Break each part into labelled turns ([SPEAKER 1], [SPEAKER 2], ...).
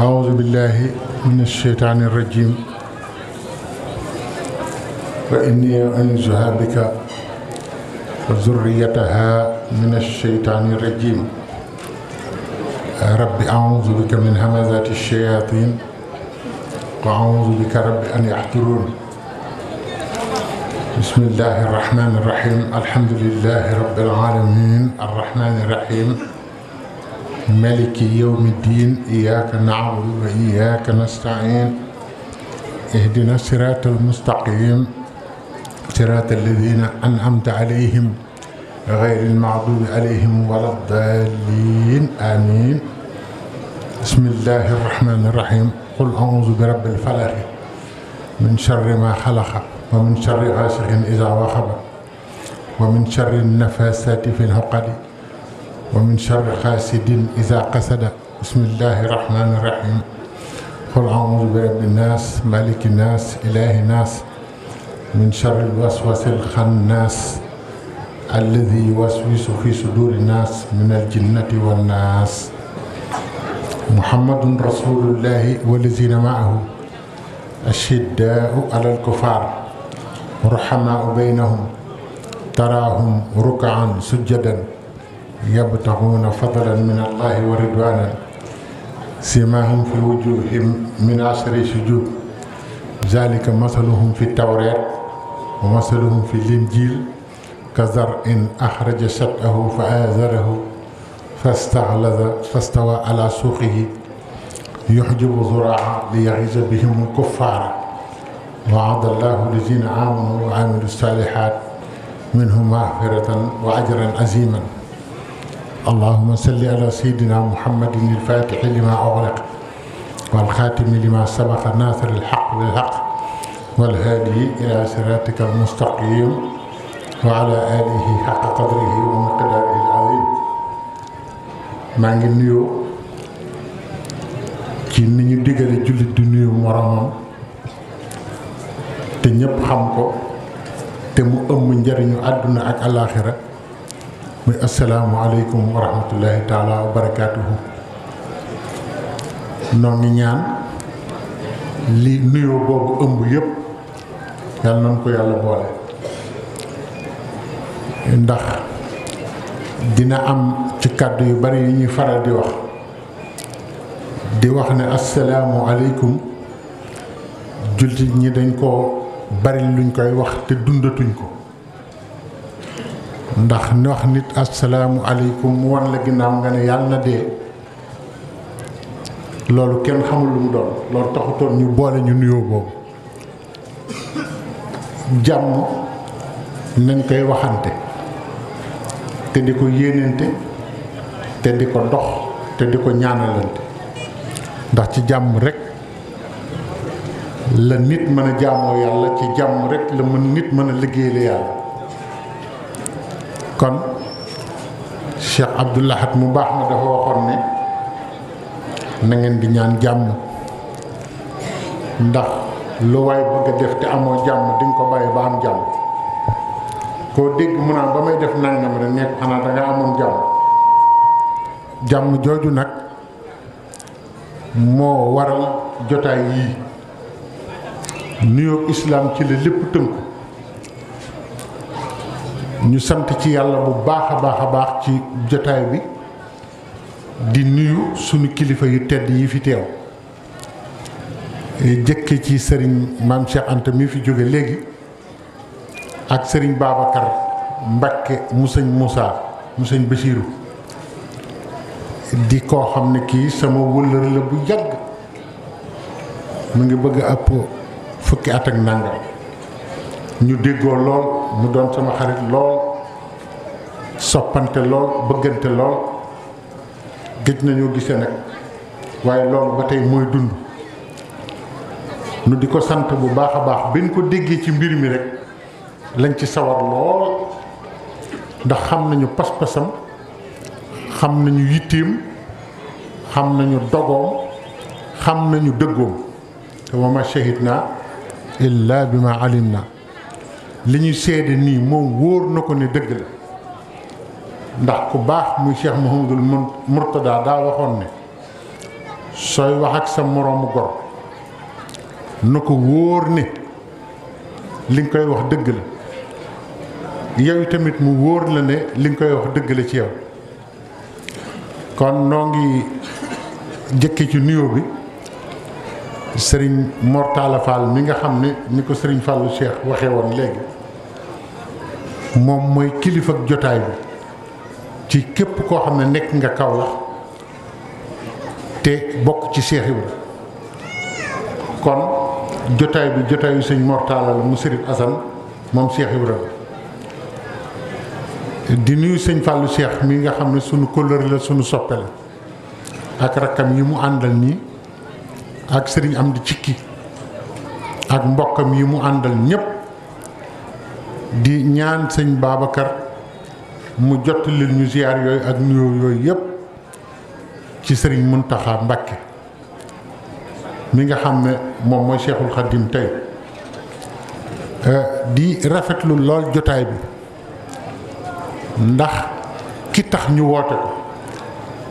[SPEAKER 1] أعوذ بالله من الشيطان الرجيم وإني أعوذها بك وذريتها من الشيطان الرجيم رب أعوذ بك من همزات الشياطين وأعوذ بك رب أن يحضرون بسم الله الرحمن الرحيم الحمد لله رب العالمين الرحمن الرحيم مالك يوم الدين إياك نعبد وإياك نستعين اهدنا الصراط المستقيم صراط الذين أنعمت عليهم غير المغضوب عليهم ولا الضالين آمين بسم الله الرحمن الرحيم قل أعوذ برب الفلق من شر ما خلق ومن شر غاسق إذا وقب ومن شر النفاثات في العقد ومن شر حاسد إذا قسد بسم الله الرحمن الرحيم قل أعوذ برب الناس مالك الناس إله الناس من شر الوسواس الخناس الذي يوسوس في صدور الناس من الجنة والناس محمد رسول الله والذين معه الشداء على الكفار رحماء بينهم تراهم ركعا سجدا يبتغون فضلا من الله ورضوانا سيماهم في وجوههم من أثر السجود ذلك مثلهم في التوراة ومثلهم في الإنجيل كزرع أخرج شطأه فآزره فاستغلظ فاستوى على سوقه يحجب زراعا ليغيظ بهم الكفار وعد الله الذين آمنوا وعملوا الصالحات منهم مغفرة وأجرا عظيما اللهم صل على سيدنا محمد الفاتح لما أغلق والخاتم لما سبق ناصر الحق بالحق والهادي إلى صراطك المستقيم وعلى آله حق قدره ومقداره العظيم maa ngi nuyoo ci ni ñu digale jullit di nuyu moromam te ñëpp xam ko te mu ëmb njariñu àdduna ak alaaxira muy assalaamu aleykum wa rahmatullahi taala wa barakaatuhu noo ngi ñaan li nuyoo boobu ëmb yëpp yàlla nañ ko yàlla boole ndax dina am ci kàddu yu bari yi ñuy faral di wax ne assalaamu aleykum jullit ñi dañ ko bari luñ koy wax te dundatuñ ko ndax ni wax nit assalaamu aleykum mu wan la ginnaaw nga ne yàlla na dee loolu kenn xamul lu mu doon loolu taxutoon ñu boole ñu nuyoo boobu jàmm nañ koy waxante te di ko yéenante te di ko dox te di ko ñaanalante ndax ci jàmm rekk la nit mën a jaamoo yàlla ci jàmm rekk la nit mën a liggéeyale yàlla kon Cheikh Abdoul Ahad mu baax ma dafa waxoon ne na ngeen di ñaan jàmm ndax lu waay bëgg a def te amoo jàmm di nga ko bàyyi ba am jàmm koo dégg mu naan ba may def nangam rek nekk xanaa danga amoon jàmm jooju nag moo waral jotaay yii nuyoo islaam ci la lépp tënku ñu sant ci yàlla bu baax a baax ci jotaay bi di nuyu sunu kilifa yu tedd yi fi teew jëkke ci sëriñ maam Cheikh Anta mi fi jóge léegi ak sëriñ Babacar Mbakke mu sëñ Moussa mu sëñ Basiiru di koo xam ne kii sama wëllër la bu yàgg mu ngi bëgg a ëpp fukki at ak nangam ñu déggoo lool mu doon sama xarit lool soppante lool bëggante lool gëj nañoo gisee nag waaye loolu ba tey mooy dund nu di ko sant bu baax a baax bi ñu ko déggee ci mbir mi rek lañ ci sawar lool ndax xam nañu pas-pasam xam nañu yitteem xam nañu dogoom xam nañu dëggoom te wa ma shahidna illa bi ma alimna li ñuy seede nii moom wóor na ko ne dëgg la ndax ku baax muy Cheikh Mouhamadul Mourtada daa waxoon ne sooy wax ak sa moroomu gor na ko wóor ne li nga koy wax dëgg la yow tamit mu wóor la ne li nga koy wax dëgg la ci yow. kon noo ngi jëkke ci nuyoo bi sëriñ Mor Talla Fall mi nga xam ne ni ko sëriñ Fallou Cheikh waxee woon léegi moom mooy kilifa ak jotaay bi ci képp koo xam ne nekk nga Kaolack te bokk ci Cheikh Ibra. kon jotaay bi jotaayu sëñ Mor Talla la mu sëriñ Assane moom Cheikh Ibra di nuyu sëñ Fallou Cheikh mi nga xam ne sunu kóllëre la sunu soppe la ak rakkam yi mu àndal nii ak sëriñ Amdi Cikki ak mbokkam yi mu àndal ñépp di ñaan sëñ Babacar mu jottali ñu ziar yooyu ak nuyoo yooyu yépp ci sëriñ Muntaxa Mbàkke mi nga xam ne moom mooy Cheikhul Khadim tey di rafetlu lool jotaay bi ndax ki tax ñu woote ko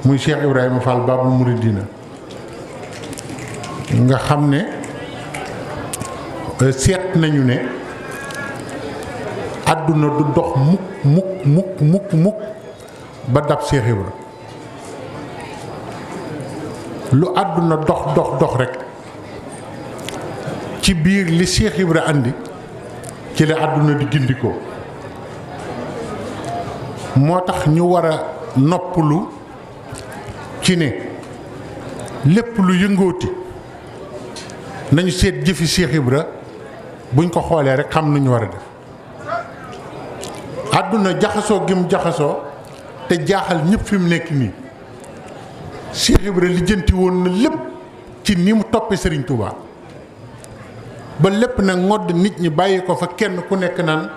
[SPEAKER 1] muy Cheikh Ibrahima Fall Babul Mouridina nga xam ne seet nañu ne àdduna du dox mukk ba dab Cheikh Ibra lu àdduna dox rek ci biir li Cheikh Ibra andi ci la àdduna di gindikoo moo tax ñu war a noppalu ci ne lépp lu yëngooti nañu seet jëfi Cheikh Ibra buñ ko xoolee rek xam nañu war a def àdduna jaxasoo gi mu jaxasoo te jaaxal ñëpp fi mu nekk nii Cheikh Ibra lijjanti woon na lépp ci ni mu toppee Serigne Touba ba lépp nag ngodd nit ñi bàyyi ko fa kenn ku nekk naan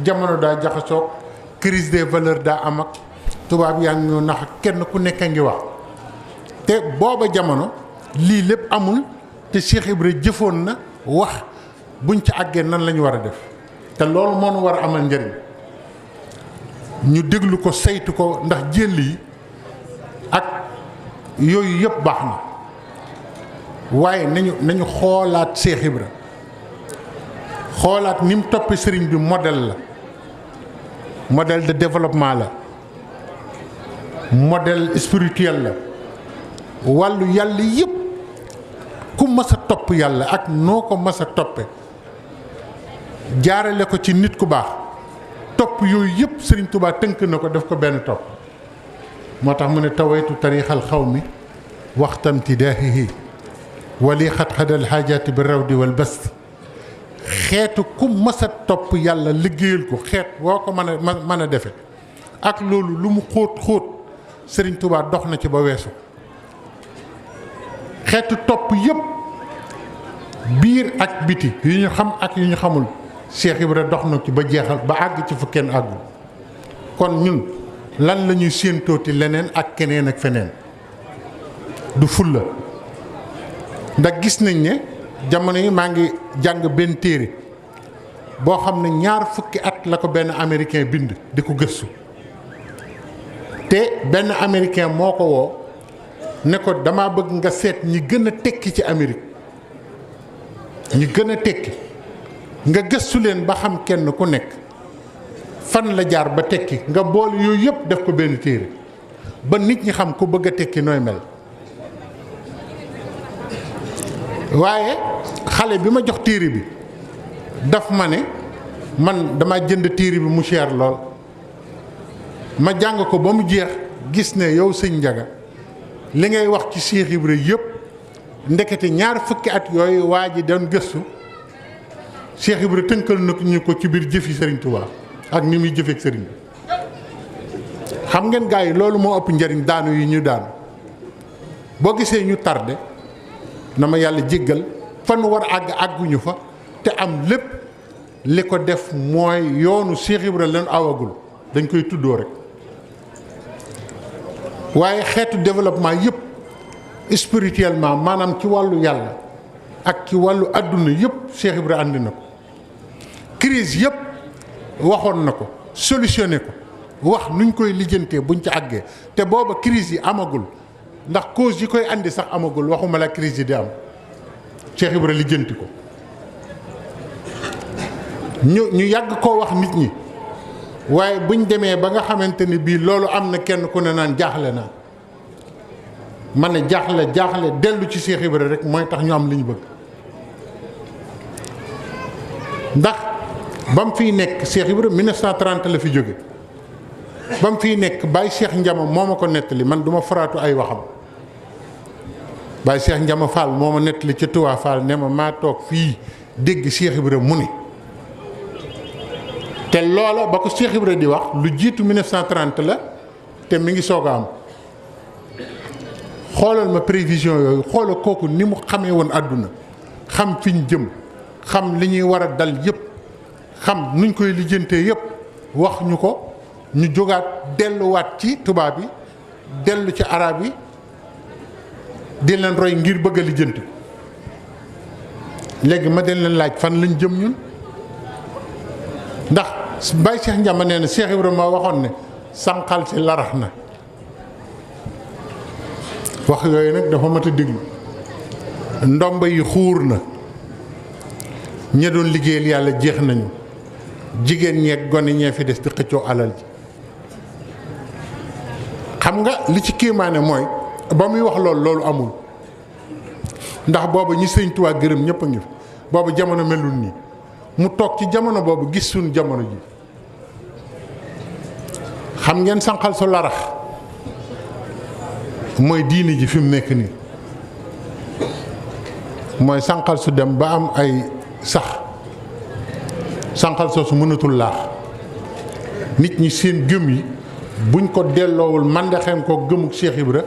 [SPEAKER 1] jamono daa jaxasoo crise des valeurs daa am ak tubaab yaa ngi ñëw nax ak kenn ku nekk a ngi wax te booba jamono lii lépp amul te Cheikh Ibra jëfoon na wax buñ ci àggee nan la ñu war a def te loolu moo nu war a amal njëriñ ñu déglu ko saytu ko ndax jël yi ak yooyu yëpp baax na waaye nañu xoolaat Cheikh Ibra xoolaat ni mu toppee sëriñ bi modèle la modèle de développement la modèle spirituel la wàllu yàlla yëpp ku mas a topp yàlla ak noo ko mas a toppe jaarale ko ci nit ku baax topp yooyu yëpp sëriñ Touba tënk na ko def ko benn topp moo tax mu ne tawaytu tariixal xaw mi waxtam tidaahihi wali xat-xadal xaajaati bi rawdi wal bast xeetu ku mas a topp yàlla liggéeyal ko xeet woo ko mën a defe ak loolu lu mu xóot sëriñ Touba dox na ci ba weesu xeetu topp yëpp biir ak biti yu ñu xam ak yu ñu xamul Cheikh Ibra dox na ci ba jeexal ba àgg ci fu kenn àggul kon ñun lan la ñuy séentooti leneen ak keneen ak feneen du fulla ndax gis nañ ne jamono yi maa ngi jàng benn téere boo xam ne 20 fukki at la ko benn américain bind di ko gëstu te benn américain moo ko woo ne ko dama bëgg nga seet ñi gën a tekki ci Amérique ñi gën a tekki nga gëstu leen ba xam kenn ku nekk fan la jaar ba tekki nga boole yooyu yëpp def ko benn téere ba nit ñi xam ku bëgg a tekki nooy mel waaye xale bi ma jox téere bi daf ma ne man dama jënd téere bi mu cher lool ma jàng ko ba mu jeex gis ne yow sëñ Njaga li ngay wax ci Cheikh Ibra yëpp ndekete 20 fukki at yooyu waa ji doon gëstu Cheikh Ibra tënkal na ñu ko ci biir jëfi Serigne Touba ak ni muy jëfeek Serigne bi xam ngeen gars yi loolu moo ëpp njariñ daanu yi ñu daanu boo gisee ñu tardé na ma yàlla jéggal fan war àgg àgguñu fa te am lépp li ko def mooy yoonu Cheikh Ibra leen awagul dañ koy tuddoo rek waaye xeetu développement yëpp spirituellement maanaam ci wàllu yàlla ak ci wàllu àdduna yëpp Cheikh Ibra andi na ko crise yëpp waxoon na ko solutionné ko wax nuñ koy lijjantee buñ ci àggee te booba crise yi amagul ndax cause yi koy andi sax amagul waxuma la crise yi di am Cheikh Ibra lijjanti ko ñu yàgg koo wax nit ñi waaye buñ demee ba nga xamante ni bii loolu am na kenn ku ne naan jaaxle naa man ne jaaxle dellu ci Cheikh Ibra rek mooy tax ñu am li ñu bëgg ndax ba mu fiy nekk Cheikh Ibra 1930 la fi jóge ba mu fiy nekk Baye Cheikh Ndiama moo ma ko nettali man du ma faraatu ay waxam Baye Cheikh Ndiama Fall moo ma nettali ca Touba Fall ne ma maa toog fii dégg Cheikh Ibra mu ni te loola ba ko Cheikh Ibra di wax lu jiitu 1930 la te mi ngi soog a am xoolal ma prévision yooyu xoolal kooku ni mu xamee woon àdduna xam fi ñu jëm xam li ñuy war a dal yëpp xam nuñ koy lijjantee yëpp wax ñu ko ñu jógaat delluwaat ci tubaab yi dellu ci arab yi di leen roy ngir bëgg a lijjanti léegi ma den leen laaj fan lañ jëm ñun ndax Baye Cheikh Ndiama nee na Cheikh Ibrahima waxoon ne sànqal si larax na wax yooyu nag dafa mat a déglu ndomba yi xuur na ña doon liggéeyal yàlla jeex nañu jigéen ñeeg gone ñee fi des di xëccoo alal ji xam nga li ci kéemaane mooy ba muy wax loolu amul ndax boobu ñi Sëñ Tuubaa gërëm ñëpp a ngi fi boobu jamono melul nii mu toog ci jamono boobu gis suñu jamono ji xam ngeen sànqal su larax mooy diini ji fi mu nekk nii mooy sànqal su dem ba am ay sax sànqal soosu mënatul laax nit ñi seen gëm yi buñ ko delloowul man de xem ko gëmuk Cheikh Ibra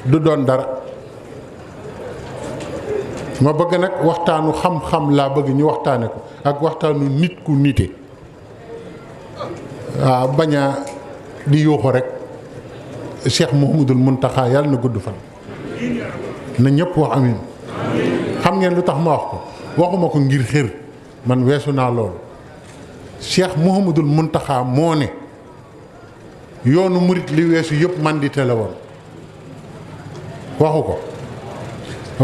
[SPEAKER 1] du doon dara ma bëgg nag waxtaanu xam-xam laa bëgg ñu waxtaane ko ak waxtaanu nit ku nite waaw bañ a di yuuxu rek Cheikh Mouhamadoul Mountakha yàlla na gudd fan na ñëpp wax amin xam ngeen lu tax ma wax ko waxuma ko ngir xër man weesu naa loolu Cheikh Mouhamadoul Mountakha moo ne yoonu murit li weesu yëpp mandite la woon waxu ko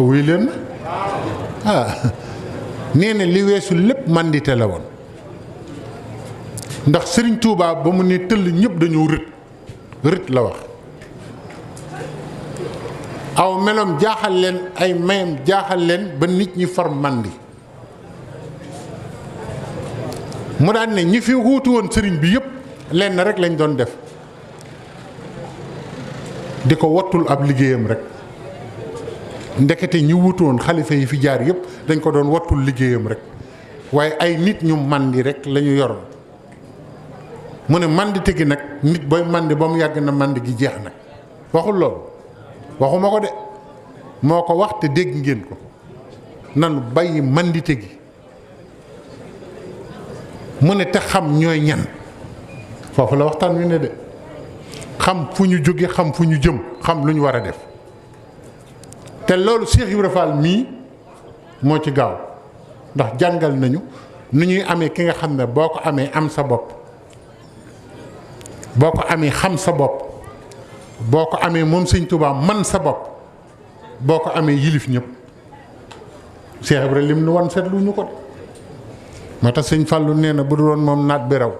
[SPEAKER 1] wuy leen nee na li weesu lépp mandite la woon ndax Serigne Touba ba mu ne tëll ñëpp dañoo rët la wax aw melom jaaxal leen ay mayam jaaxal leen ba nit ñi far mandi mu daan ne ñi fi wuutu woon sëriñ bi yëpp lenn rek lañ doon def di ko wattul ab liggéeyam rek ndekete ñi wuutu woon xalifa yi fi jaar yëpp dañ ko doon wattul liggéeyam rek waaye ay nit ñu mandi rek la ñu yoroon mu ne mandite gi nag nit booy mandi ba mu yàgg na mandi gi jeex nag waxul loolu waxuma ko de moo ko wax te dégg ngeen ko nanu bàyyi mandite gi mu ne te xam ñooy ñan foofu la waxtaan wi ne de xam fu ñu jóge xam fu ñu jëm xam lu ñu war a def te loolu Cheikh Ibra Fall mii moo ci gaaw ndax jàngal nañu nu ñuy amee ki nga xam ne boo ko amee am sa bopp boo ko amee xam sa bopp boo ko amee moom Sëñ Tuubaa man sa bopp boo ko amee yilif ñëpp Cheikh Ibra lim nu wan seetlu ñu ko de moo tax Sëñ Fallu nee na bu dul woon moom naat bi raw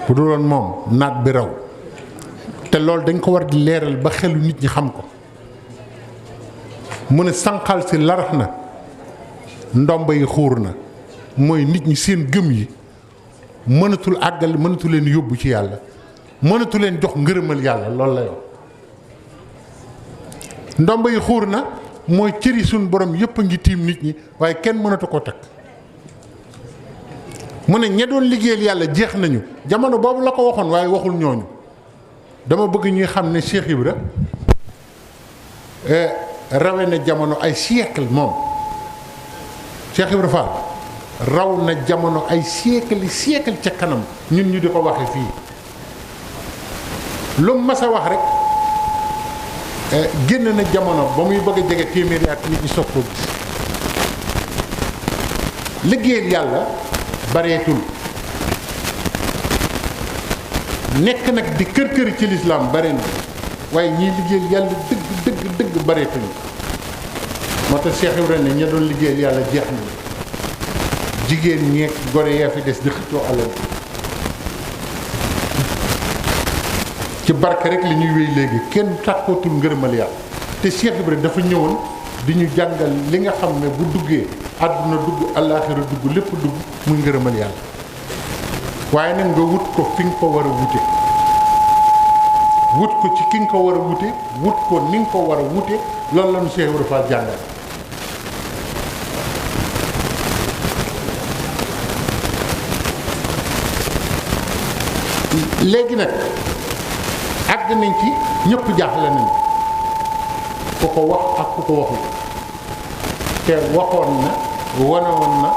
[SPEAKER 1] bu dul woon moom naat bi raw te loolu dañ ko war di leeral ba xelu nit ñi xam ko mu ne sànqal si larax na ndomba yi xuur na mooy nit ñi seen gëm yi mënatul àggal mënatu leen yóbbu ci yàlla mënatu leen jox ngërëmal yàlla loolu la yow ndomba yi xuur na mooy cëri suñ borom yëpp a ngi tiim nit ñi waaye kenn mënatu ko takk mu ne ña doon liggéeyal yàlla jeex nañu jamono boobu la ko waxoon waaye waxul ñooñu dama bëgg ñuy xam ne Cheikh Ibra rawe na jamono ay siècle moom Cheikh Ibra Fall raw na jamono ay siècle ca kanam ñun ñu di ko waxe fii lu mu mas a wax rek génn na jamono ba muy bëgg a jege téeméeri at nit ñi soog koo gis liggéeyal yàlla bareetul nekk nag di kër këri ci lislaam bare na waaye ñiy liggéeyal yàlla dëgg bareetuñu moo tax Cheikh Ibrahima ne ña doon liggéeyal yàlla jeex na jigéen ñeeg gore yaa fi des di xëccoo alal ci barke rek li ñuy wéy léegi kenn tàkkootul ngërëmal yàlla te Cheikh Ibrahima dafa ñëwoon di ñu jàngal li nga xam ne bu duggee àdduna dugg àllaaxira dugg lépp dugg muy ngërëmal yàlla waaye nag nga wut ko fi nga ko war a wute wut ko ci ki nga ko war a wute wut ko ni nga ko war a wute loolu la ñu Cheikh Ibrahima Fall jàngal léegi nag àgg nañ ci ñëpp jaaxle nañ ku ko wax ak ku ko waxul te waxoon na wanewoon na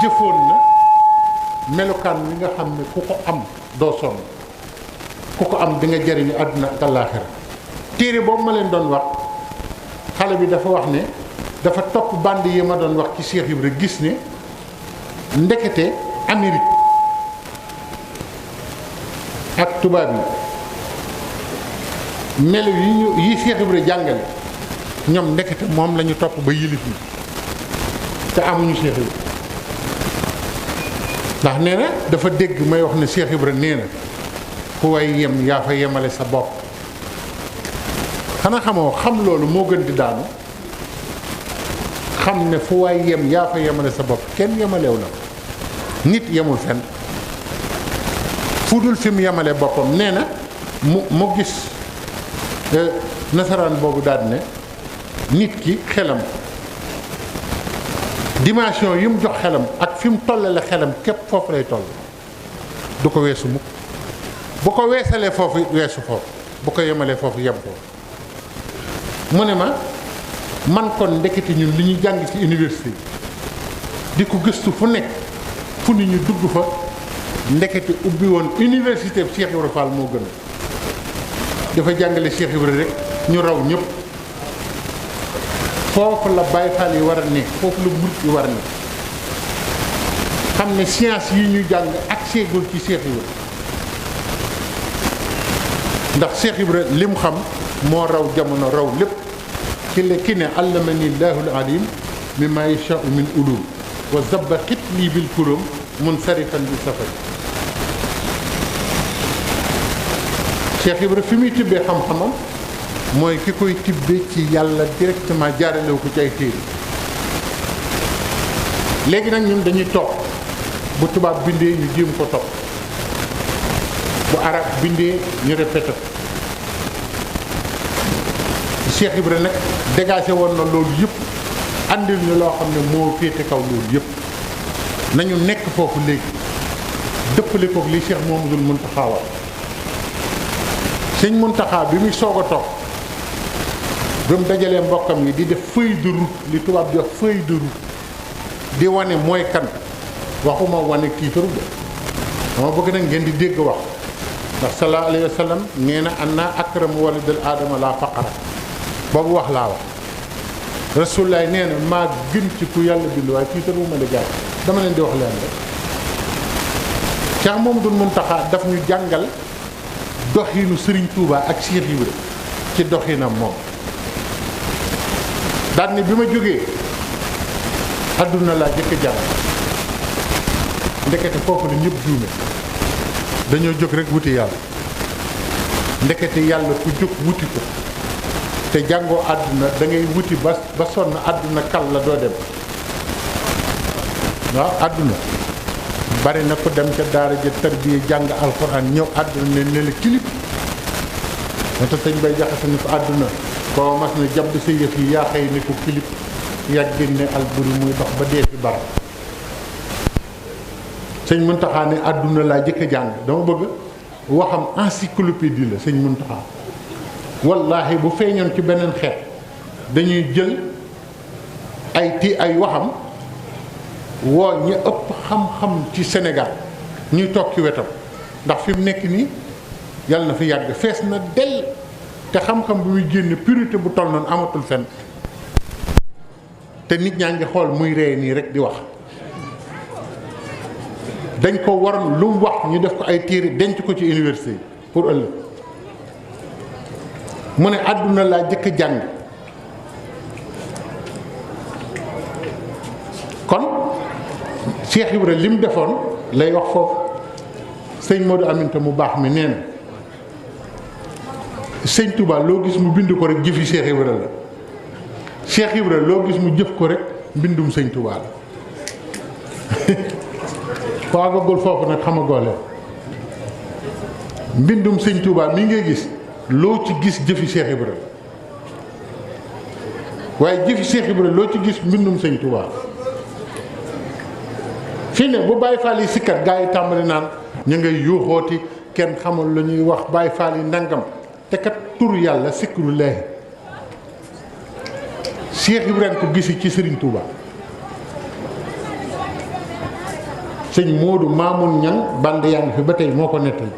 [SPEAKER 1] jëfoon na melokaan wi nga xam ne ku ko am doo sonn ku ko am di nga jëriñu àdduna ak àllaaxira téere boobu ma leen doon wax xale bi dafa wax ne dafa topp band yi ma doon wax ci Cheikh Ibrahima gis ne ndekete Amérique ak tubaab yi melo yi Cheikh Ibrahima jàngale ñoom ndekete moom la ñu topp ba yilif ni te amuñu Cheikh Ibrahima ndax nee na dafa dégg may wax ne Cheikh Ibrahima nee na fu way yem yaa fa yemale sa bopp xanaa xamoo xam loolu moo gën di daanu xam ne fu way yem yaa fa yemale sa bopp kenn yemalew la nit yemul fenn fu dul fi mu yemale boppam nee na mu gis nasaraan boobu daal ne nit ki xelam dimension yi mu jox xelam ak fi mu tollale xelam képp foofu lay toll du ko weesu mukk bu ko weesalee foofu weesu foofu bu ko yemalee foofu yem foofu mu ne ma man kon ndekete ñun li ñuy jàng ci université di ko gëstu fu nekk fu ni ñu dugg fa ndekete ubbi woon université Cheikh Ibrahima Fall moo gën dafa jàngale Cheikh Ibrahima rek ñu raw ñëpp foofu la Baye Fall yi war a nekk foofu la murit yi war a nekk xam ne science yi ñuy jàng ak seegul ci Cheikh Ibrahima ndax Cheikh Ibrahima li mu xam moo raw jamono raw lépp ki ne allamani llahul alim mimma yasha'u min ulum wa zabba xit lii bil kurum mun sarifan bi safari Cheikh Ibrahima fi muy tibbee xam-xamam mooy ki koy tibbee ci yàlla directement jaaralewu ko ci ay téere léegi nag ñun dañuy toog bu tubaab bindee ñu jéem ko topp bu arab bindee ñu répété Cheikh Ibrahima nag dégagé woon na loolu yëpp andil ñu loo xam ne moo féete kaw loolu yëpp nañu nekk foofu léegi dëppale koog li Cheikh Mouhamadoul Mountakha wax sëñ Mountakha bi muy soog a toog ba mu dajalee mbokkam yi di def feuille de route li tubaab di wax feuille de route di wane mooy kan waxuma wane tiitaru de dama bëgg nag ngeen di dégg wax ndax sallallahu alayhi wa sallam nee na anna akramu waladil aadama laa faqara boobu wax laa wax rasulullaay nee na maa gën ci ku yàlla bind waaye tiitaru ma la jaay dama leen di wax leen rek Cheikh Mouhamadoul Mountakha daf ñu jàngal doxinu Serigne Touba ak Cheikh Ibrahima ci doxinam moom daan ne bi ma jógee àdduna laa jëkk jàng ndekete foofu la ñëpp juume dañoo jóg rek wuti yàlla ndekete yàlla ku jóg wuti ko te jàngoo àdduna da ngay wuti ba sonn àdduna kal la doo dem waaw àdduna bari na ko dem ca daara ja tarbiya jàng alxuraan ñëw àdduna ne la kilip moo tax sëñ bay jaxase ni ko àdduna koo mas na jàpp sa yëf yi yaa xëy ne ko kilip yaa génne alburi muy dox ba dee fi bara sëñ Muntaxa ne àdduna laa jëkk a jàng dama bëgg waxam encyclopédie la sëñ Muntaxa wallaahi bu feeñoon ci beneen xeet dañuy jël ay waxam woo ñi ëpp xam-xam ci Sénégal ñuy toog ci wetam ndax fi mu nekk nii yàlla na fi yàgg fees na del te xam-xam bi muy génn purité bu toll noonu amatul fenn te nit ñaa ngi xool muy ree nii rek di wax dañ ko war lu mu wax ñu def ko ay téere denc ko ci université yi pour ëllëg mu ne àdduna laa jëkk jàng kon Cheikh Ibra li mu defoon lay wax foofu sëñ Modou Aminta mu baax mi nee na sëñ Touba loo gis mu bind ko rek jëfi Cheikh Ibra la Cheikh Ibra loo gis mu jëf ko rek mbindum sëñ Touba la waagagul foofu nag xamagoo leen mbindum sëñ Touba mi ngay gis loo ci gis jëfi Cheikh Ibra waaye jëfi Cheikh Ibra loo ci gis mbindum sëñ Touba fii ne bu Baye Fall yi sikkat gaa yi tàmbali naan ñu ngay yuuxooti kenn xamul lu ñuy wax Baye Fall yi nangam te kat tur yàlla sikru leehi Cheikh Ibrahima ko gisi ci Serigne Touba sëñ Modou Mamoun Niang band yaa ngi fi ba tey moo ko nettali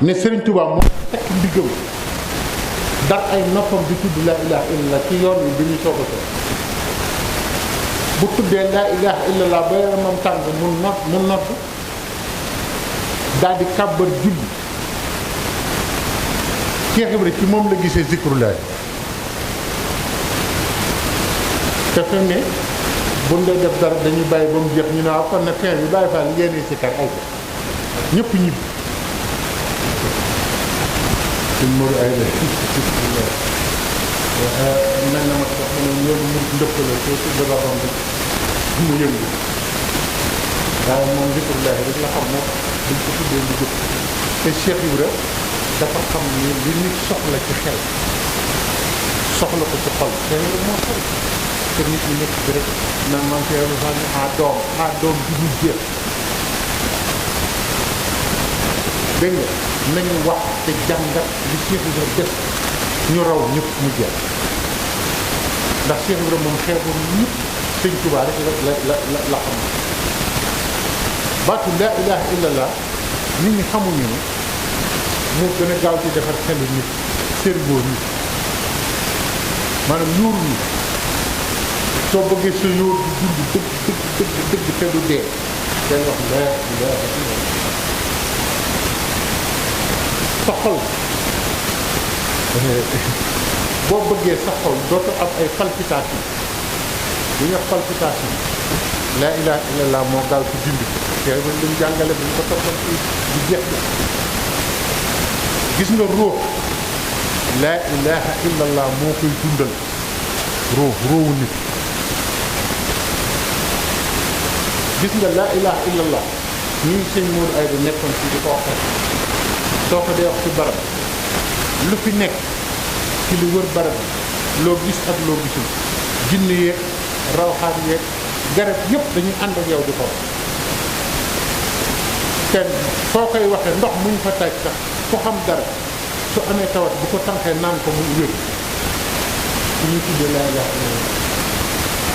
[SPEAKER 1] ne Serigne Touba moo tekk ndiggam dar ay noppam di tudd laa ilaha illallah ci yoon wi bi ñu soog a soog bu tuddee laa ilaha illallah ba yaramam tàng mu nodd daal di kàbbar julli Cheikh Ibrahima ci moom la gisee zikrullah te fi mu ne bu ñu def dara dañuy bàyyi ba mu jeex ñu ne waaw kon nag fin bi bàyyi faa li ngeen si kar ay ñëpp ñibbi suñ Modou ay la mel na ma sax mu ne yoonu mu ndëpp la te ci dëgg xam rek mu yëngu waaye moom zikrullah rek la xam moo dañ ko tuddee lu jëpp te Cheikh Ibra dafa xam ni li nit soxla ci xel soxla ko ci xol Cheikh Ibra moo xel te nit ñi nekk bi rek naan man Cheikh Ibra sax ni doom bi dul jeex dégg nga nañu wax te jàngat li Cheikh Ibra def ñu raw ñëpp mu jeex ndax Cheikh Ibra moom xeebul ñëpp sëñ Tuubaa rek la xam baatu laa ilaha illallah nit ñi xamuñu ne moo gën a gaaw ci defar xelu nit cerveau nit maanaam yuur nit soo bëggee sa yuur di dund dëgg te du dee day wax laa ilaha illallah sa xol boo bëggee sa xol dootu am ay palpitation li ñuy wax palpitation laa ilaha illallah moo gaaw ci dindi te lu ñu jàngale bu ñu ko toppal ci di jeex gis nga ruux laa ilaha illallah moo koy dundal ruuxu nit gis nga laa ilaha illallah ñii sëñ Modou ay da nekkoon ci di ko waxee soo ko dee wax ci barab lu fi nekk ci lu wër barab bi loo gis ak loo gisul jinne yeeg rawxaan yeeg garab yëpp dañuy ànd ak yow di ko wax te foo koy waxee ndox muñ fa taaj sax ku xam dara su amee tawat bu ko tànkee naan ko mu wér su ñuy tuddee laa ilaha illallah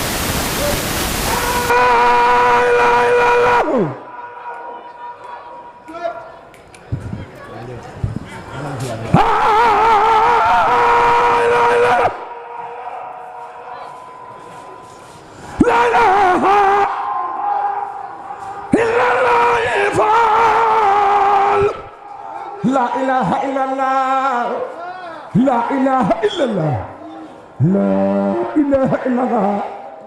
[SPEAKER 2] La ilaha illallah, la ilaha illallah, la ilaha illallah.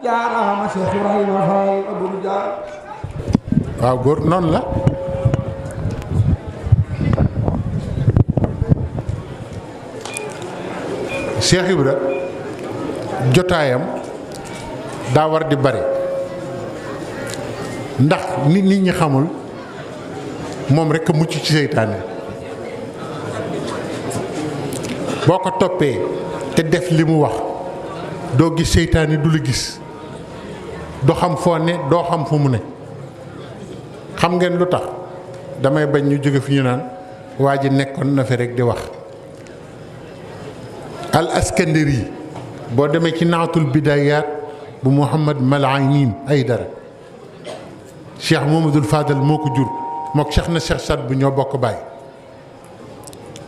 [SPEAKER 2] Jaaraama Cheikh Ibrahima Fall Abdou Dia.
[SPEAKER 1] waaw góor noonu la Cheikh Ibra jotaayam daa war di bari ndax nit ñi xamul moom rekk a mucc ci seytaane boo ko toppee te def li mu wax doo gis seytaane du la gis doo xam foo ne doo xam fu mu ne xam ngeen lu tax damay bañ ñu jóge fi ñu naan waa ji nekkoon na fi rek di wax al askandari boo demee ci naatul bidayaat bu Muhammad Malaynin Aydara Cheikh Mamadul Fadal moo ko jur mook Cheikh na Cheikh Sad bu ñoo bokk baay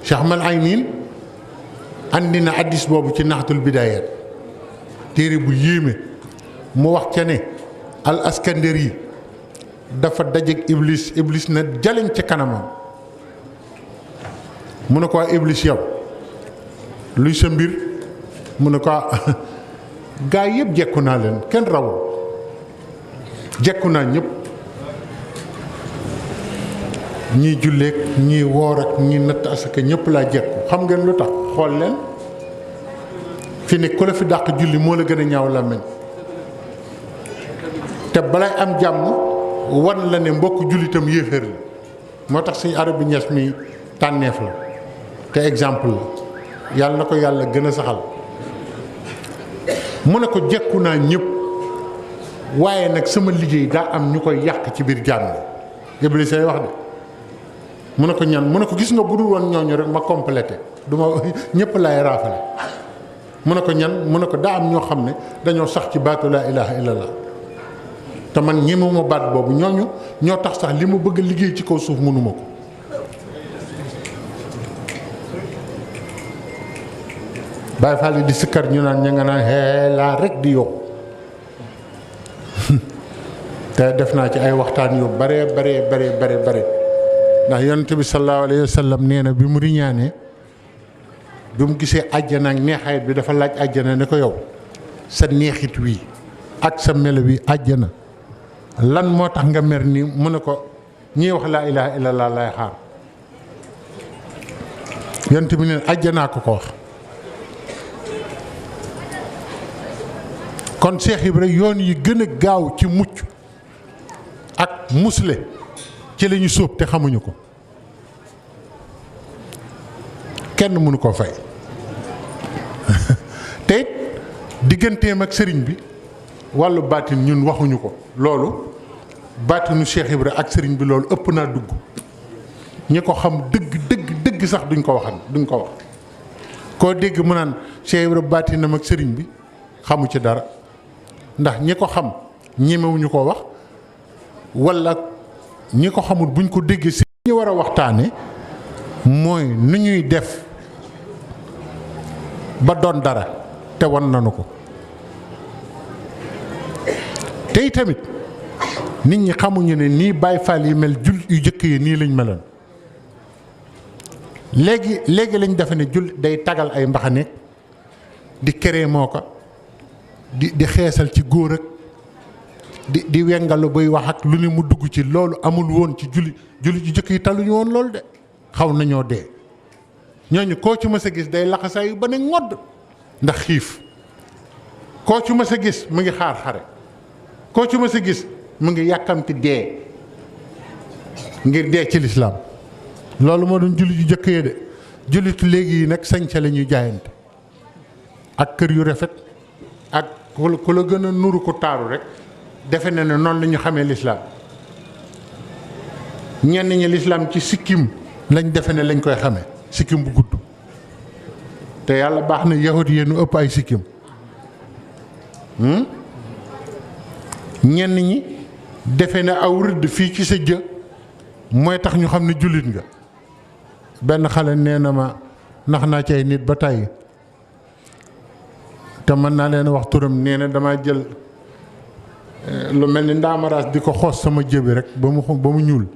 [SPEAKER 1] Cheikh Malaynin andi na addis boobu ci naatul bidayaat téere bu yéeme mu wax ca ne al askandari dafa dajeeg iblis na jaleñ ci kanamam mu ne ko iblis yow luy sa mbir mu ne ko gaa yëpp jekku naa leen kenn rawul jekku naa ñëpp ñii julleek ñii woor ak ñii natt asaka ñëpp laa jekku xam ngeen lu tax xool leen fi ne ku la fi dàq julli moo la gën a ñaaw làmmiñ te balay am jàmm wan la ne mbokk jullitam yéeféer la moo tax suñu arab bi ñes mi tànneef la te exemple la yàlla na ko yàlla gën a saxal mu ne ko jekku naa ñëpp waaye nag sama liggéey daa am ñu koy yàq ci biir jàmm Iblis ay wax de mu ne ko ñan mu ne ko gis nga bu dul woon ñooñu rek ma complété du ma ñëpp laay raafale mu ne ko ñan mu ne ko daa am ñoo xam ne dañoo sax ci baatu laa ilaha illallah te man ñemewuma baat boobu ñooñu ñoo tax sax li mu bëgg a liggéey ci kaw suuf mënuma ko Baay Faal yi di sikkar ñu naan ña nga naan xeelaa rek di yokku te def naa ci ay waxtaan yu bare ndax yonent bi sallallahu alayhi wa sallam nee na bi mu riñaanee bi mu gisee àjjana ak neexayit bi dafa laaj àjjana ne ko yow sa neexit wi ak sa melo wi àjjana lan moo tax nga mer nii mu ne ko ñii wax laa ilaha illallah lay xaar yonent bi neen àjjanaa ko wax kon Cheikh Ibra yoon yi gën a gaaw ci mucc ak musle ci la ñu sóob te xamuñu ko kenn mënu ko fay te it digganteem ak sëriñ bi wàllu baatin ñun waxuñu ko loolu baatinu Cheikh Ibra ak sëriñ bi loolu ëpp naa dugg ñi ko xam dëgg sax duñ ko wax koo dégg mu naan Cheikh Ibra baatinam ak sëriñ bi xamu ci dara ndax ñi ko xam ñemewuñu ko wax walla ñi ko xamul buñ ko déggee si ñu war a waxtaane mooy nu ñuy def ba doon dara te wan nanu ko tey tamit nit ñi xamuñu ne nii Baay Faal yi mel jul yu jëkk yi nii lañ meloon léegi lañ defe ne jul day tagal ay mbaxane di kere moo ko di xeesal ci góor ak di wengalu buy wax ak lu ne mu dugg ci loolu amul woon ci julli ju jëkk yi taluñu woon loolu de xaw nañoo dee ñooñu koo ci mës a gis day laxasaayu ba ne ngodd ndax xiif koo ci mës a gis mu ngi xaar xare koo ci mës a gis mu ngi yàkkamti dee ngir dee ci lislaam loolu moo doon julli ju jëkk yi de jullitu léegi yi nag sañca la ñuy jaayante ak kër yu rafet ak ku la gën a nuru ko taaru rek defe na ne noonu la ñu xamee lislaam ñenn ñi lislaam ci sikkim lañ defe ne lañ koy xamee sikkim bu gudd te yàlla baax na yahud yi nu ëpp ay sikkim ñenn ñi defe ne aw rëdd fii ci sa jë mooy tax ñu xam ne jullit nga benn xale nee na ma nax naa ci ay nit ba tàyyi te mën naa leen wax turam nee na damaa jël lu mel ni ndaamaraas di ko xoos sama jëbi rek ba mu ñuul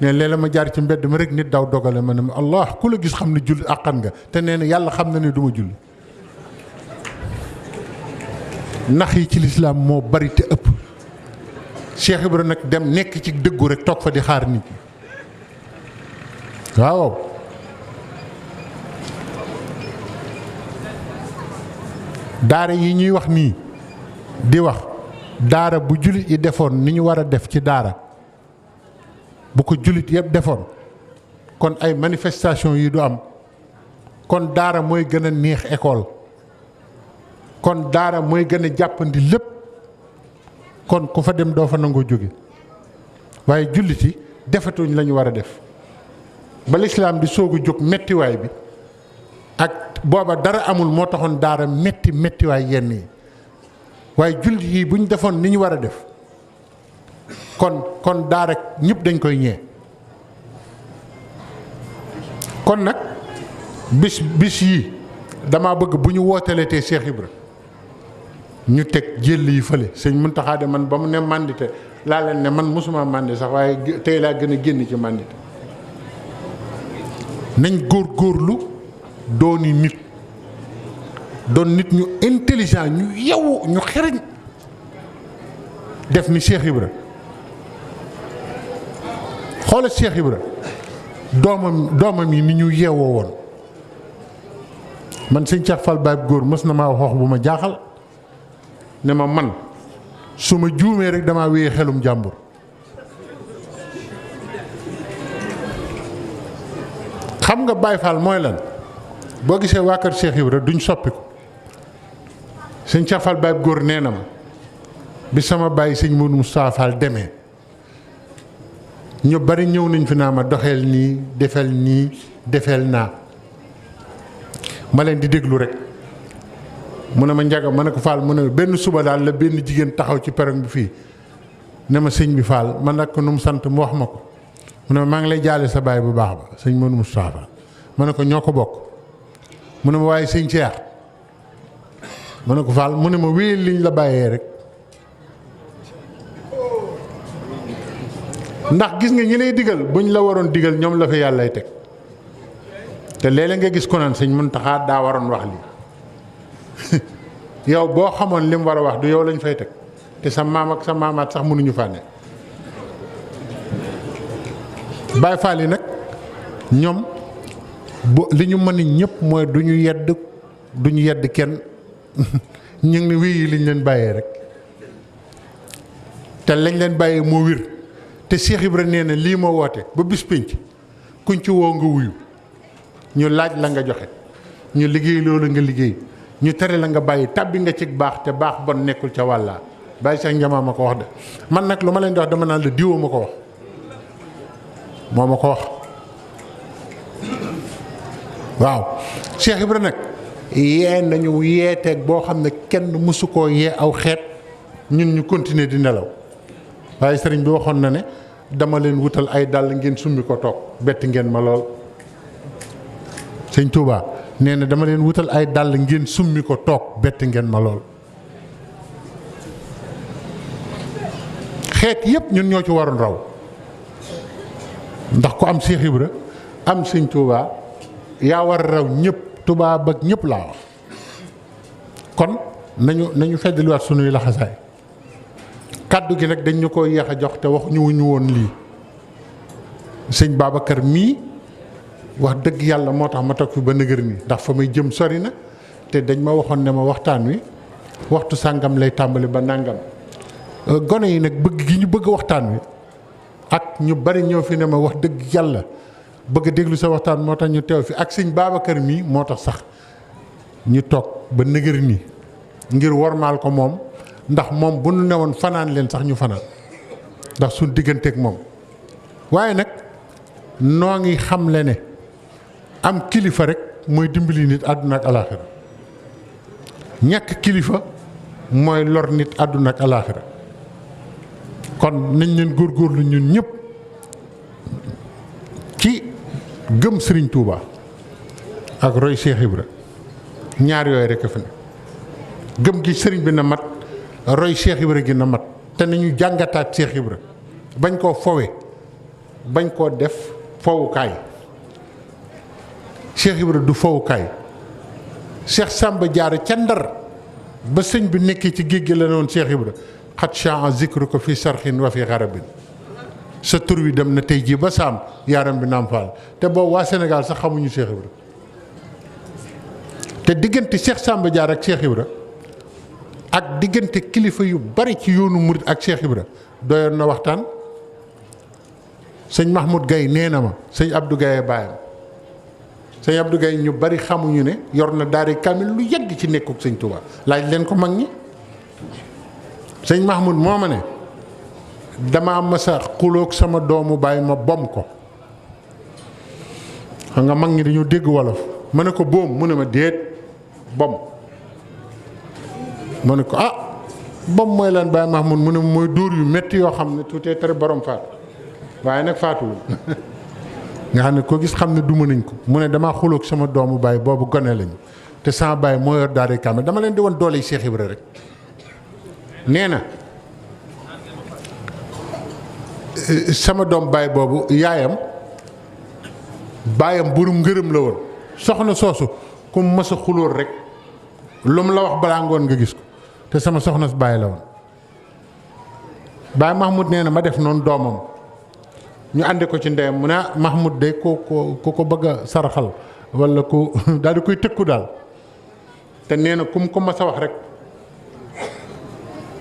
[SPEAKER 1] ne léeg-léeg ma jaar ci mbedd mi rek nit daw dogale ma ne ma allah ku la gis xam ne julli àqan nga te nee na yàlla xam na ne du ma julli nax yi ci lislaam moo bari te ëpp Cheikh Ibra nag dem nekk ci dëggu rek toog fa di xaar nit ñi waaw daara yi ñuy wax nii di wax daara bu jullit yi defoon ni ñu war a def ci daara bu ko jullit yëpp defoon kon ay manifestation yi du am kon daara mooy gën a neex école kon daara mooy gën a jàppandi lépp kon ku fa dem doo fa nangoo jóge waaye jullit yi defatuñ la ñu war a def ba lislaam di soog a jóg mettiwaay bi ak booba dara amul moo taxoon daara mettiwaay yenn yi waaye jullit yi bu ñu defoon ni ñu war a def kon daara ñëpp dañ koy ñee kon nag bis yii dama bëgg bu ñu wooteletee Cheikh Ibra ñu teg jël yi fële sëñ Muntaxa de man ba mu ne mandité laa leen ne man mosuma màndi sax waaye tey laa gën a génn ci màndit nañ góorgóorlu dooni nit doon nit ñu intelligent ñu yewu ñu xereñ def ni Cheikh Ibra xoola Cheikh Ibra doomam yi ni ñu yeewoo woon man sëñ Cheikh Fall Baye góor mës na maa wax bu ma jaaxal ne ma man su ma juumee rek damaa wéyee xelum jàmbur xam nga Baye Fall mooy lan boo gisee waa kër Cheikh Ibra duñ soppi ko sëñ Cheikh Fall Baye góor nee na ma bi sama bàyyi sëñ Modou Moustapha Fall demee ñu bari ñëw nañ fi naa ma doxeel nii defeel naa ma leen di déglu rek mu ne ma njaga ma ne ko Fall mu ne benn suba daal la benn jigéen taxaw ci perron bi fii ne ma sëñ bi Fall man nag ko nu mu sant mu wax ma ko mu ne ma maa ngi lay jaale sa baay bu baax ba sëñ Modou Moustapha Fall ma ne ko ñoo ko bokk mu ne ma waaye sëñ Cheikh ma ne ko Fall mu ne ma wéyal liñ la bàyyee rek ndax gis nga ñi lay digal buñ la waroon digal ñoom la fa yàllay teg te léeg-léeg nga gis ko naan sëñ Muntaxa daa waroon wax lii yow boo xamoon li mu war a wax du yow lañ fay teg te sa maam ak sa maamaat sax mënuñu fànne Baay Faal yi nag ñoom li ñu mën ñëpp mooy du ñu yedd kenn ñu ngi ne wéy yi liñ leen bàyyee rek te lañ leen bàyyee moo wér te Cheikh Ibra nee na lii ma woote ba bis pénc kuñ ci woo nga wuyu ñu laaj la nga joxe ñu liggéey loolu nga liggéey ñu tere la nga bàyyi tàbbi nga ci baax te baax bon nekkul ca wàllaa bàyyi Cheikh Ndiama ma ko wax de man nag lu ma leen di wax dama naan la diwoo ma ko wax moo ma ko wax waaw Cheikh Ibra nag yee nañu yeeteeg boo xam ne kenn mësu koo yee aw xeet ñun ñu continuer di nelaw waaye sëriñ bi waxoon na ne dama leen wutal ay dàll ngeen summi ko toog bett ngeen ma lool sëñ Touba nee na dama leen wutal ay dàll ngeen summi ko toog bett ngeen ma lool xeet yépp ñun ñoo ci waroon raw ndax ku am Cheikh Ibra am sëñ Touba yaa war a raw ñëpp Touba ba ñëpp laa wax kon nañu feddaliwaat sunuy laxasaay kàddu gi nag dañ ñu ko yéex a jox te wax ñu woon lii sëñ Babacar mii wax dëgg yàlla moo tax ma toog fi ba nëgër nii ndax fa may jëm sori na te dañ ma waxoon ne ma waxtaan wi waxtu sàngam lay tàmbali ba nàngam gone yi nag bëgg gi ñu bëgg waxtaan wi ak ñu bari ñëw fi ne ma wax dëgg yàlla bëgg a déglu sa waxtaan moo tax ñu teew fi ak sëñ Babacar mii moo tax sax ñu toog ba nëgër nii ngir wormaal ko moom ndax moom bu nu newoon fanaan leen sax ñu fanaan ndax suñ digganteeg moom waaye nag noo ngi xamle ne am kilifa rek mooy dimbali nit àdduna ak alaaxira ñàkk kilifa mooy lor nit àdduna ak alaaxira kon nañ leen góorgóorlu ñun ñëpp ci gëm Serigne Touba ak roy Cheikh Ibra ñaar yooyu rek a fi ne gëm gi sëriñ bi na mat roy Cheikh Ibra gi na mat te nañu jàngataat Cheikh Ibra bañ koo fowe bañ koo def fowukaay Cheikh Ibra du fowukaay Cheikh Samba Diarra ca Ndar ba sëñ bi nekkee ci géej gi la noonu Cheikh Ibra xat chan zikru ko fi sarxin wa fi xarabin sa tur wi dem na tey jii ba saam yaaram bi naam faal te boobu waa Sénégal sax xamuñu Cheikh Ibra te diggante Cheikh Samba Diarra ak Cheikh Ibra ak diggante kilifa yu bari ci yoonu murit ak Cheikh Ibra doyoon na waxtaan sëñ Mahmoud Gaye nee na ma sëñ Abdou Gaye baayam sëñ Abdou Gaye ñu bari xamuñu ne yor na daari kamil lu yàgg ci nekkuk sëñ Touba laaj leen ko mag ñi sëñ Mahmoud moo ma ne dama am sa xuloog sama doomu baay ma bom ko xam nga mag ñi dañoo dégg wolof ma ne ko boom mu ne ma déet bom ma ne ko ah bom mooy lan Baye Mahmoud mu ne mooy dóor yu metti yoo xam ne tuutee tere borom faatu waaye nag faatuwul nga xam ne ko gis xam ne duma nañ ko mu ne damaa xuloog sama doomu baay boobu gone lañu te sama baay moo yor daara kaamil dama leen di woon doole Cheikh Ibra rek nee na sama doom baay boobu yaayam baayam burum ngërëm la woon soxna soosu ku mu mës a xulóor rek lu mu la wax balaa ngoon nga gis ko te sama soxna si baay la woon Baay Mahmoud nee na ma def noonu doomam ñu àndi ko ci ndeyam mu ne Mahmoud de ko bëgg a saraxal walla ku daal di koy tëkku daal te nee na ku mu ko mas a wax rek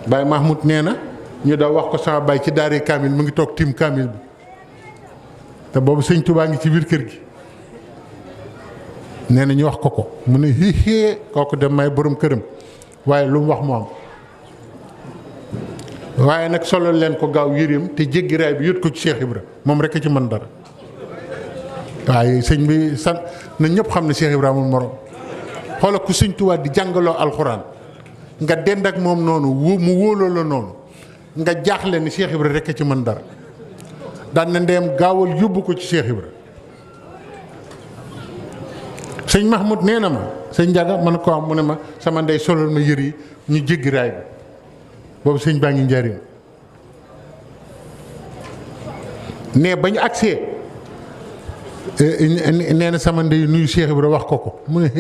[SPEAKER 1] Baay Mahmoud nee na ñu daw wax ko sama baay ci daari kaamil mu ngi toog tiim kaamil bi te boobu sëñ Tuubaa ngi ci biir kër gi nee na ñu wax ko mu ne hiihee kooku dem may borom këram waaye lu mu wax mu am waaye nag solo leen ko gaaw yëreem te jéggi raay bi yót ko ci Cheikh Ibra moom rek a ci mën dara waaye sëñ bi sant na ñëpp xam ne Cheikh Ibra amul morom xoola ku sëñ Tuubaa di jàngaloo alxuraan nga dend ak moom noonu mu wóoloo la noonu nga jaaxle ni Cheikh Ibra rek a ci mën dara daan na ndeem gaawal yóbbu ko ci Cheikh Ibra sëñ Mahmoud nee na ma sëñ Njaga man ko am mu ne ma sama ndey solal ma yër yi ñu jéggi raay bi boobu sëñ baa ngi njariñ ne ba ñu agsee nee na sama ndey nuyu Cheikh Ibra wax ko mu ne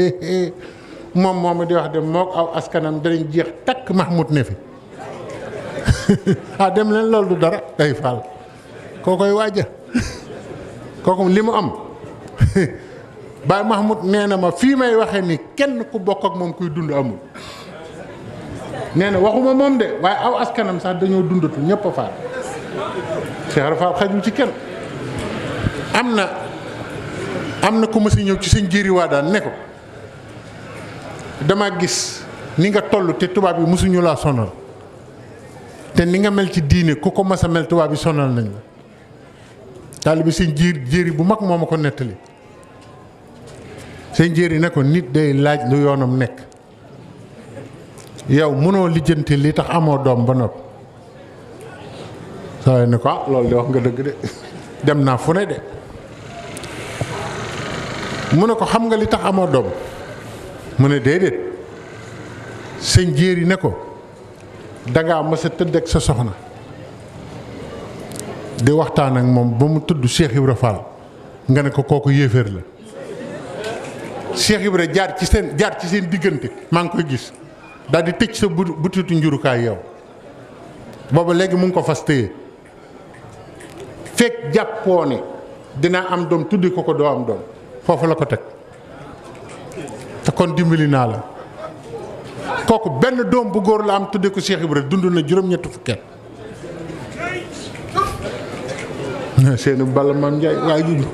[SPEAKER 1] moom mooma di wax de mook aw askanam danañ jeex takk Mahmoud ne fi dem leen loolu du dara day faal koo koy waaja kooku li mu am Baay Mahmoud nee na ma fii may waxee ni kenn ku bokk ak moom kuy dund amul nee na waxuma moom de waaye aw askanam sax dañoo dundatu ñëpp a faal Cheikh Ibra Fall xajul ci kenn am na ku ma si ñëw ci sëñ Jéeri Waadaan ne ko dama gis ni nga toll te tubaab yi mosuñu laa sonal te ni nga mel ci diine ku ko mas a mel tubaab yi sonal nañ la taalibe sëñ Jéeri bu mag moo ma ko nettali sëñ Jéeri ne ko nit day laaj lu yoonam nekk yow mënoo lijjanti li tax amoo doom ba noppi saa ne ko loolu de wax nga dëgg de dem naa fu ne de mu ne ko xam nga li tax amoo doom mu ne déedéet sëñ Jéeri ne ko dangaa mës a tëdd ak sa soxna di waxtaan ak moom ba mu tudd Cheikh Ibra Fall nga ne ko kooku yéeféer la Cheikh Ibra jaar ci seen diggante maa ngi koy gis daal di tëj sa butitu njurukaay yow booba léegi mu ngi ko fas téye fekk jàppoo ne dinaa am doom tuddi ko doo am doom foofu la ko teg te kon dimbali naa la kooku benn doom bu góor la am tuddi ko Cheikh Ibra dund na juróom-ñetti fukki at seeni balla maam Njaay waaye ju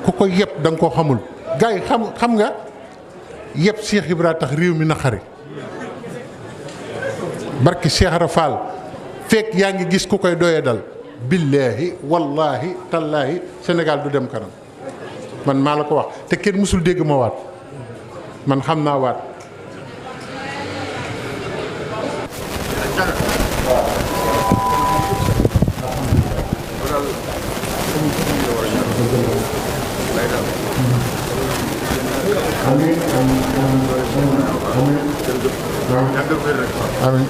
[SPEAKER 1] ku ko yëpp da nga koo xamul gars yi xam nga yëpp Cheikh Ibra tax réew mi naqari barki Cheikh Ibra Fall fekk yaa ngi gis ku koy doyee dal billaahi wallaahi tallaahi Sénégal du dem kanam man maa la ko wax te kenn mësul dégg ma waat man xam naa waat amiin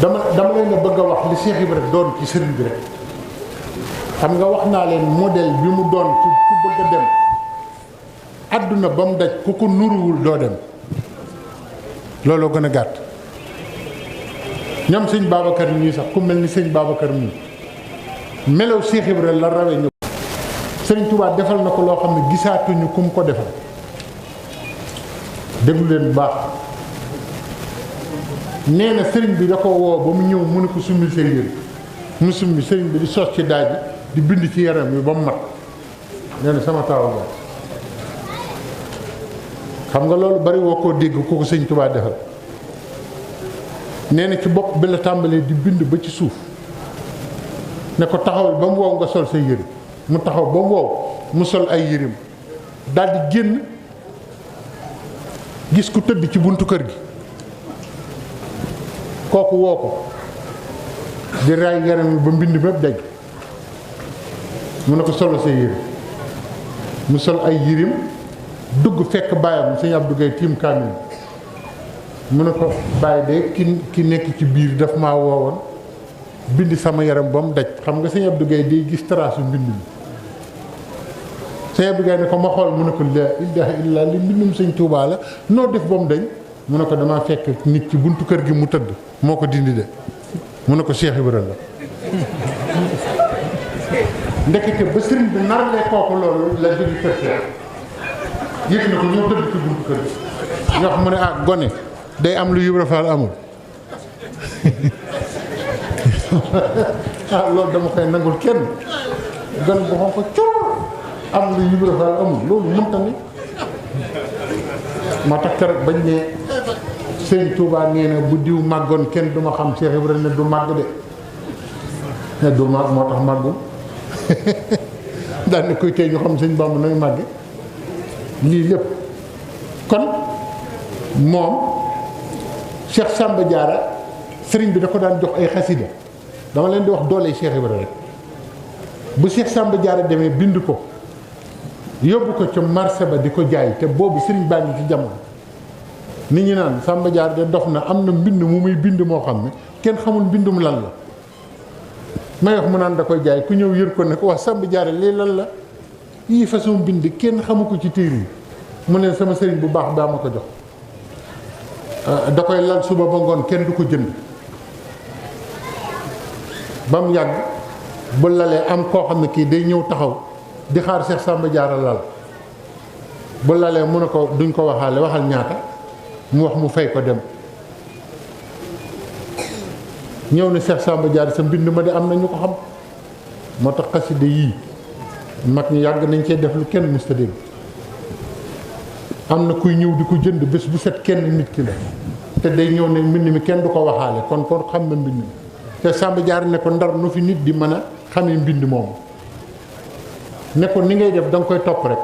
[SPEAKER 1] dama leen a bëgg a wax li Cheikh Ibra doon ci sëriñ bi rek xam nga wax naa leen modèle bi mu doon ci ku bëgg a dem àdduna ba mu daj ku ko nuruwul doo dem looloo gën a gàtt ñoom sëñ Babacar mii sax ku mel ni sëñ Babacar mii melaw Cheikh Ibra la rawe ñu sëriñ Touba defal na ko loo xam ne gisaatuñu ku mu ko defal déglu leen bu baax nee na sëriñ bi da ko woo ba mu ñëw mu ne ko summil seen yére mu summi sëriñ bi di sos ci daaj bi di bind ci yaram bi ba mu mat nee na sama taaw ba xam nga loolu bari woo koo dégg ku ko sëñ Touba defal nee na ci bopp bi la tàmbalee di bind ba ci suuf ne ko taxawal ba mu wow nga sol say yére mu taxaw ba mu wow mu sol ay yéreem daal di génn gis ku tëdd ci buntu kër gi kooku woo ko di raay yaram yi ba mbind mépp daj mu ne ko solo say yére mu sol ay yéreem dugg fekk baayam sëñ Abdou Gueye tiim kaamil mu ne ko bàyyi de ki nekk ci biir daf maa woowoon bind sama yaram ba mu daj xam nga sëñ Abdou Gaye day gis trace mbind mi sëñ Abdou Gaye ne ko ma xool mu ne ko la ilaha illa li mbindum sëñ Tuubaa la noo def ba mu dañ mu ne ko damaa fekk nit ci buntu kër gi mu tëdd moo ko dindi de mu ne ko Cheikh Ibrahima la ndekete ba sëriñ bi narlee kooku loolu la jóge kër Cheikh yëg na ko ñoo tëdd ci buntu kër gi ñoo xam mu ne ah gone day am lu Ibra Fall amul ah loolu dama koy nangul kenn gone bu xonq ko coow am lu Ibra Fall amul loolu mënta ni moo tax keroog bañ ne sëñ Touba nee na bu diw màggoon kenn du ma xam Cheikh Ibrahima ne du màgg de ne du màgg moo tax màggul daan ne koy tey ñu xam sëñ Bamba nooy màgge lii lépp kon moom Cheikh Samba Diarra sëriñ bi da ko daan jox ay xasida dama leen di wax doole Cheikh Ibrahima rek bu Cheikh Samba Diarra demee bind ko yóbbu ko ca marché ba di ko jaay te boobu sëriñ baa ngi ci jamono nit ñi naan Samba Diarra de dox na am na mbind mu muy bind moo xam ne kenn xamul mbindum lan la may wax mu naan da koy jaay ku ñëw yër ko ne ko wax Samba Diarra lii lan la yii façon bind kenn xamu ko ci téere yi mu ne sama sëriñ bu baax baa ma ko jox da koy lal suba ba ngoon kenn du ko jënd ba mu yàgg bu lalee am koo xam ne kii day ñëw taxaw di xaar Cheikh Samba Diarra lal bu lalee mu ne ko duñ ko waxaale waxal ñaata mu wax mu fay ko dem ñëw ne Cheikh Samba Diarra sa mbind ma de am na ñu ko xam moo tax xasida yii mag ñi yàgg nañ cee def lu kenn musta dégg am na kuy ñëw di ko jënd bés bu set kenn nit ki la te day ñëw ne mbind mi kenn du ko waxaale kon xam na mbind mi te Samba Diarra ne ko ndar nu fi nit di mën a xamee mbind moomu ne ko ni ngay def da nga koy topp rek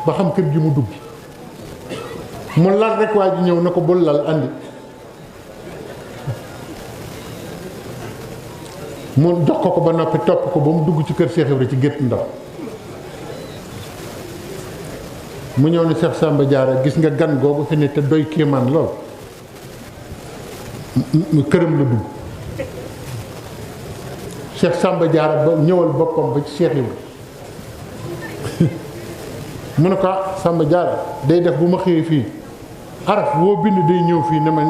[SPEAKER 1] ba xam kër gi mu dugg mu lal rek waa ji ñëw ne ko bul lal andi mu jox ko ba noppi topp ko ba mu dugg ci kër Cheikh Ibrahima ci gétt ndaw mu ñëw ne Cheikh Samba Diarra gis nga gan googu fi ne te doy kéemaan lool mu këram la dugg Cheikh Samba Diarra ba ñëwal boppam ba ci Cheikh Ibrahima mu ne ko Samba Diarra day def bu ma xëyee fii araf woo bind day ñëw fii ne ma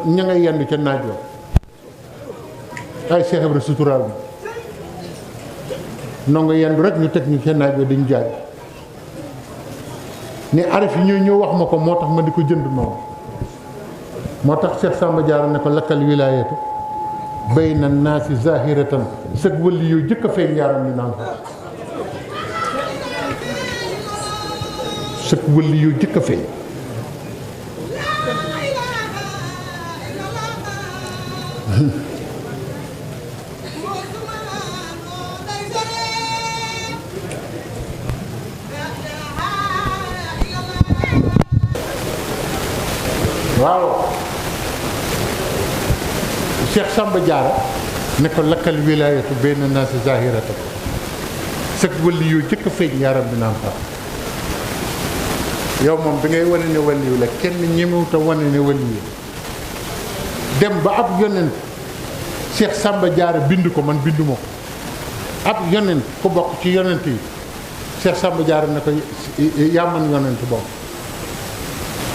[SPEAKER 1] ña ngay yendu ca naaj wa ay Cheikh Ibrahima suturaal bi nongo yendu rek ñu teg ñu ca naaj wa dañu jaay ni araf yi ñëw wax ma ko moo tax ma di ko jënd noonu moo tax Cheikh Samba Diarra ne ko lakkal wilaayatu bayna naasi zahiratan sëg wëlli yow jëkk a feeñ yaaram ni naan sëg wëlli yow jëkk a feeñ waaw Cheikh Samba Diarra ne ko lakkal wilaayatu bayna naasi zahiratan sëg wëlli yow jëkk a feeñ yaaram ni naan yow moom bi ngay wane ne waliyu la kenn ñemewut a wane ne waliyu dem ba ab yonent Cheikh Samba Diarra bind ko man binduma ko ab yonent ku bokk ci yonent yi Cheikh Samba Diarra ne ko yaa man yonent boobu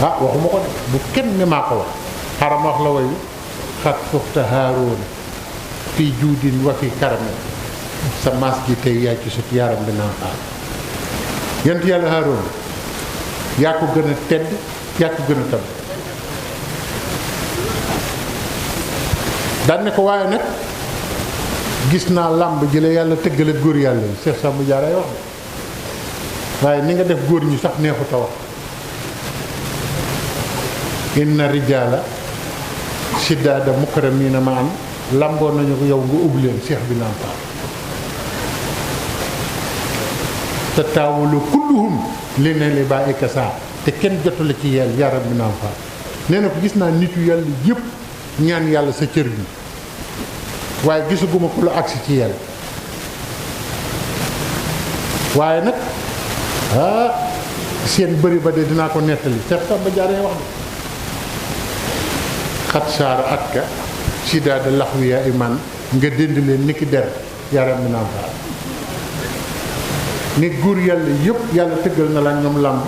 [SPEAKER 1] ah waxuma ko de bu kenn ne maa ko wax xaram wax la wayu xat fuxta haaroona fii juudin wa fi karamen sa maas gi tey yaa ci sut yaram bi naan xaar yonent yàlla haaroona yaa ko gën a tedd yaa ko gën a tab daan ne ko waaye nag gis naa làmb ji la yàlla tëggale góor yàlla yi Cheikh Samba Diarra ay wax de waaye ni nga def góor ñi sax neexut a wax inna rijaala siddaada mukarramina ma am làmboo nañu ko yow nga ub leen Cheikh bi naan fa te taawulu kulluhum li ne li baa ikasa te kenn jotale ci yàlla yaram bi naan fa nee na ko gis naa nit yu yàlla yëpp ñaan yàlla sa cër bi waaye gisaguma ko lu agsi ci yàlla waaye nag seen bëri ba de dinaa ko nettali Cheikh Samba Diarra wax xat saara at ka sida da lax wi yaa iman nga dënd leen ni ki der yaram mi naam faal ni góor yàlla yëpp yàlla tëggal na la ñoom làmb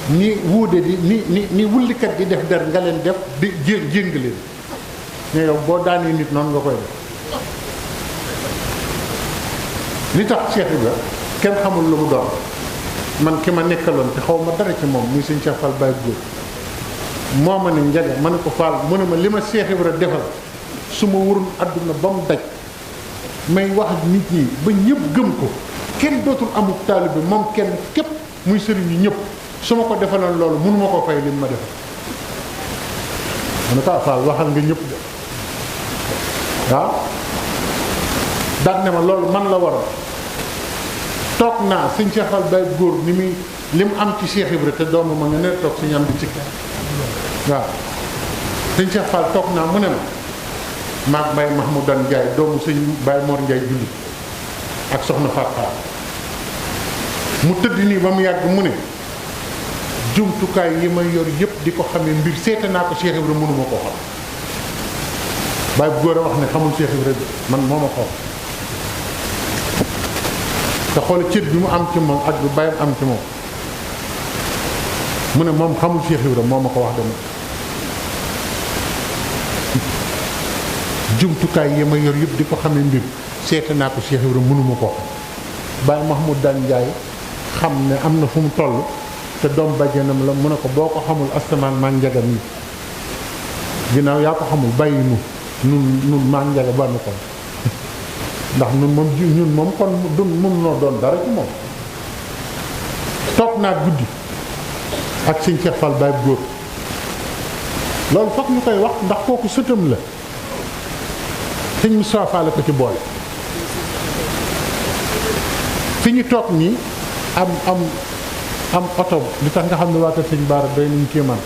[SPEAKER 1] ni wuude di ni wullikat di def der nga leen def di jéng leen ne yow boo daanee nit noonu nga koy def li tax Cheikh Ibra kenn xamul lu mu doon man ki ma nekkaloon te xaw ma dara ci moom muy sëñ Cheikh Fall Baye Góor moo ma ne njaga ma ne ko Fall mu ne ma li ma Cheikh Ibra defal su ma wurul àdduna ba mu daj may wax nit ñi ba ñëpp gëm ko kenn dootul amul taalibe bi moom kenn képp muy sëriñ yi ñëpp su ma ko defaloon loolu mënu ma ko fay li ma defal ma ne ko Fall waxal nga ñëpp de waaw daal ne ma loolu man la waroon toog naa sëñ Cheikh Fall Baye Góor ni muy li mu am ci Cheikh Ibra te doomu ma nga ne toog suñu am di ci waaw sëñ Cheikh Fall toog naa mu ne ma maag Baye Mahmoudan Ndiaye doomu sëñ Baye Mor Ndiaye julli ak soxna Fatou mu tëdd nii ba mu yàgg mu ne jumtukaay yi ma yor yëpp di ko xamee mbir seeta naa ko Cheikh Ibra mënuma koo xam Baye Góor a wax ne xamul Cheikh Ibra man moo ma xool te xool cër bi mu am ci moom ak bi bàyyam am ci moom mu ne moom xamul Cheikh Ibra moo ma ko wax dama jumtukaay yi ma yor yëpp di ko xamee mbir seeta naa ko Cheikh Ibra mënuma ko xam Baye Mahmoud daan Njaay xam ne am na fu mu toll te doom bàjjenam la mu ne ko boo ko xamul asamaan maa njaga mi ginnaaw yaa ko xamul bàyyi nun maa njaga ba nu ko ndax ñun moom kon mun noo doon dara ci moom toog naa guddi ak sëñ Cheikh Fall Baye Góor loolu foog ñu koy wax ndax kooku sëtam la sëñ Moussa Fall ko ci boole fi ñu toog nii am oto li tax nga xam ne waa kër sëñ Baara doy nañu kéemaan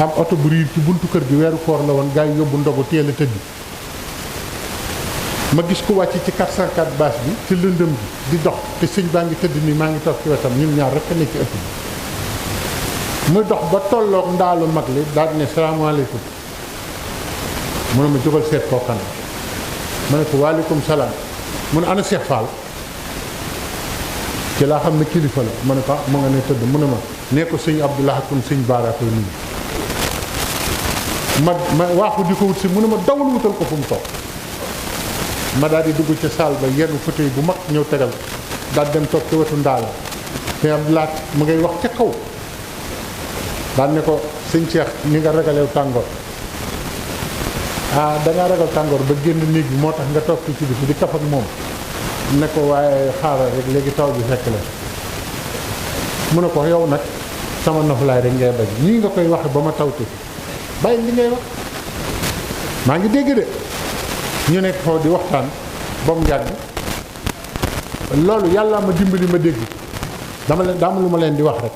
[SPEAKER 1] am oto bu riir ci buntu kër gi weeru koor la woon gaa yi yóbbu ndogu teel a tëdd ma gis ko wàcc ci 404 bâche bi ci lëndëm bi di dox te sëñ baa ngi tëdd nii maa ngi toog ci wetam ñun ñaar rek a nekk ci ëpp bi muy dox ba tolloog ndaalu mag li daal ne salaamaaleykum mu ne ma jógal seet koo kan ma ne ko waaleykum salaam mu ne ana Cheikh Fall ci laa xam ne kilifa la ma ne ko mu nga ne tëdd mu ne ma nee ko sëñ Abdoulaye kon sëñ Baara koy nuyu ma waaxu di ko wut si mu ne ma dawal wutal ko fu mu toog ma daal di dugg ca saal ba yenn fauteuil bu mag ñëw tegal daal dem toog ci wetu ndaala sëñ Abdoulaye mu ngay wax ca kaw daal ne ko sëñ Cheikh ni nga ragalew tàngoor dangaa ragal tàngoor ba génn néeg bi moo tax nga toog ci bis di kaf ak moom ne ko waaye xaaral rek léegi taw bi fekk la mu ne ko yow nag sama noflaay rek ngay bañ nii nga koy waxe ba ma tawte bàyyi li ngay wax maa ngi dégg de ñu nekk foofu di waxtaan ba mu yàgg loolu yàlla ma dimbali ma dégg dama lu ma leen di wax rek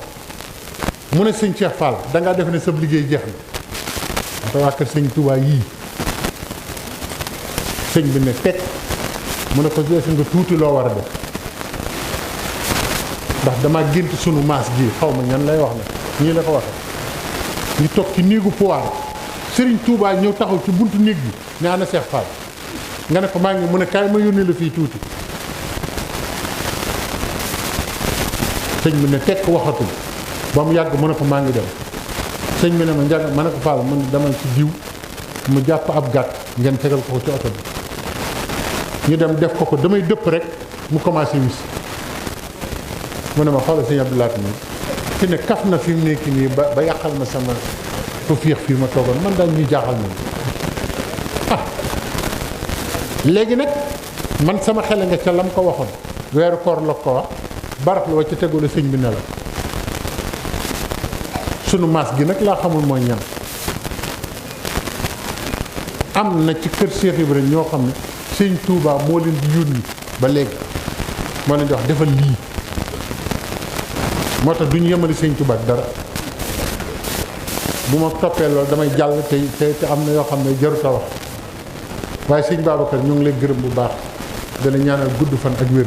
[SPEAKER 1] mu ne sëñ Cheikh Fall dangaa def ne sab liggéey jeex na te waa kër sëñ Touba yii sëñ bi ne teg mu ne ko defe nga tuuti loo war a def ndax dama gént sunu maas gi xaw ma ñan lay wax na ñii la ko waxe ñu toog ci néegu pouvoir Serigne Touba ñëw taxaw ci buntu néeg bi ne ana Cheikh Fall nga ne ko maa ngi mu ne kaay ma yónnee la fii tuuti sëñ bi ne tekk waxatul ba mu yàgg mu ne ko maa ngi dem sëñ bi ne ma njaga ma ne ko Fall mu ne demal ci diw mu jàpp ab gàtt ngeen tegal ko ci oto bi ñu dem def ko damay dëpp rek mu commencé wis mu ne ma xoolal sëñ Abdoulaye mi fi ne kaf na fi mu nekk nii ba yàqal ma sama fu fiix fii ma toogoon man daal ñuy jaaxal nañu léegi nag man sama xel nga ca lam ko waxoon weeru koor la ko wax barax la wa ca tegula sëñ bi ne la sunu maas gi nag laa xamul mooy ñan am na ci kër Cheikh Ibrahima ñoo xam ne sëñ Touba moo leen di yónni ba léegi moo leen di wax defal lii moo tax duñu yemale sëñ Touba ak dara bu ma toppee loolu damay jàll te am na yoo xam ne jarut a wax waaye sëñ Babacar ñu ngi lay gërëm bu baax dana ñaanal gudd fan ak wér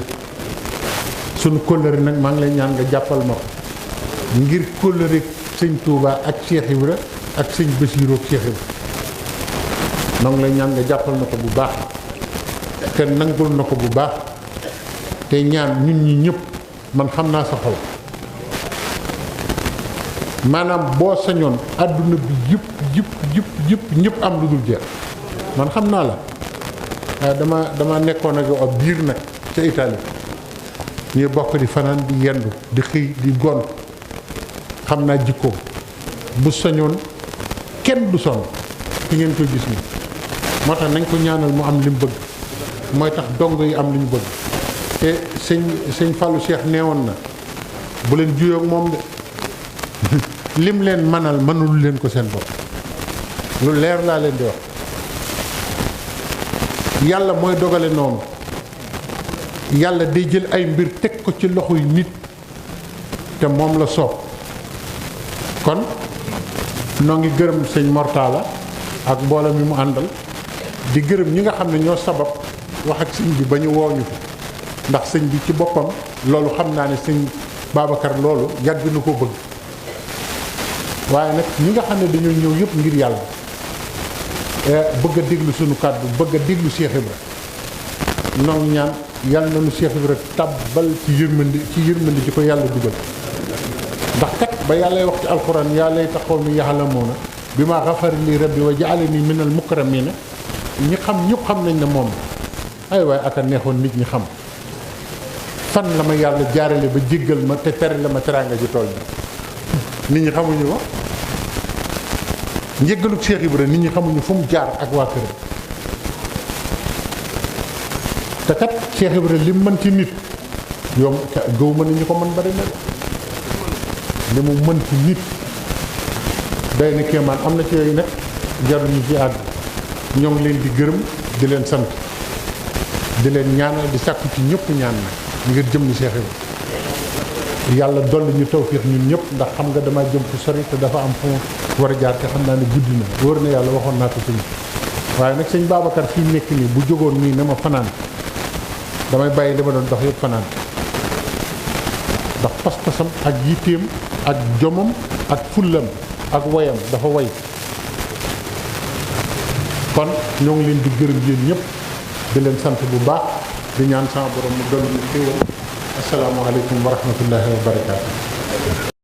[SPEAKER 1] sunu kóllëre nag maa ngi lay ñaan nga jàppal ma ko ngir kóllëre sëñ Touba ak Cheikh Ibra ak sëñ Bassirou ak Cheikh Ibra noo ngi lay ñaan nga jàppal na ko bu baax te nangul na ko bu baax te ñaan ñun ñi ñëpp man xam naa sa xol maanaam boo sañoon àdduna bi yëpp ñëpp am lu dul jeex man xam naa la waaye dama nekkoon ak yow ab biir nag ca Italie ñuy bokk di fanaan di yendu di xëy di gont xam naa jikkoom bu sañoon kenn du sonn fi ngeen koy gis ni moo tax nañ ko ñaanal mu am li mu bëgg mooy tax dong yi am li ñu bëgg te sëñ Fallou Cheikh neewoon na bu leen juyoo ak moom de lim leen manal mënul leen ko seen bopp lu leer laa leen di wax yàlla mooy dogale noonu yàlla day jël ay mbir teg ko ci loxoy nit te moom la soob kon noo ngi gërëm sëñ Mortala ak mbooloo mi mu àndal di gërëm ñi nga xam ne ñoo sabab wax ak sëñ bi ba ñu woo ñu fi ndax sëñ bi ci boppam loolu xam naa ne sëñ Babacar loolu yàgg na ko bëgg waaye nag ñi nga xam ne dañoo ñëw yëpp ngir yàlla bëgg a déglu sunu kàddu bëgg a déglu Cheikh Ibra noo ngi ñaan yàlla na nu Cheikh Ibra tàbbal ci yërmandi ci ko yàlla dugal ndax kat ba yàllay wax ci alxuraan yaa layta qawmi ya'lamuuna bimaa ghafara li rabbi wa ja'alanii minal mukramiina ñi xam ñëpp xam nañ ne moom ay waaye aka neexoon nit ñi xam fan la ma yàlla jaarale ba jéggal ma te tere la ma teraanga ji tool bi nit ñi xamuñu ma njéggaluk Cheikh Ibra nit ñi xamuñu fu mu jaar ak waa këram te kat Cheikh Ibra li mu mën ci nit yow gëw ma ni ñu ko mën bari na li mu mën ci nit day na kéemaan am na ci yooyu nag jaruñu ci àgg ñoo ngi leen di gërëm di leen sant di leen ñaanal di sàkku ci ñëpp ñaan nag ngir jëm ni Cheikh Ibra yàlla dolli ñu tawfiix ñun ñëpp ndax xam nga dama jëm fu sori te dafa am fu mu war a jaar te xam naa ne guddi na wóor na yàlla waxoon naa ko sëñ waaye nag sëñ Babacar fii nekk nii bu jógoon nii ne ma fanaan damay bàyyi li ma doon dox yëpp fanaan ndax pas-pasam ak yitteem ak jomam ak fullam ak woyam dafa woy kon ñoo ngi leen di gërëm yéen ñëpp di leen sant bu baax di ñaan sama borom mu dolli ñu xéewal asalaamaaleykum wa rahmatullahi wa barakaatu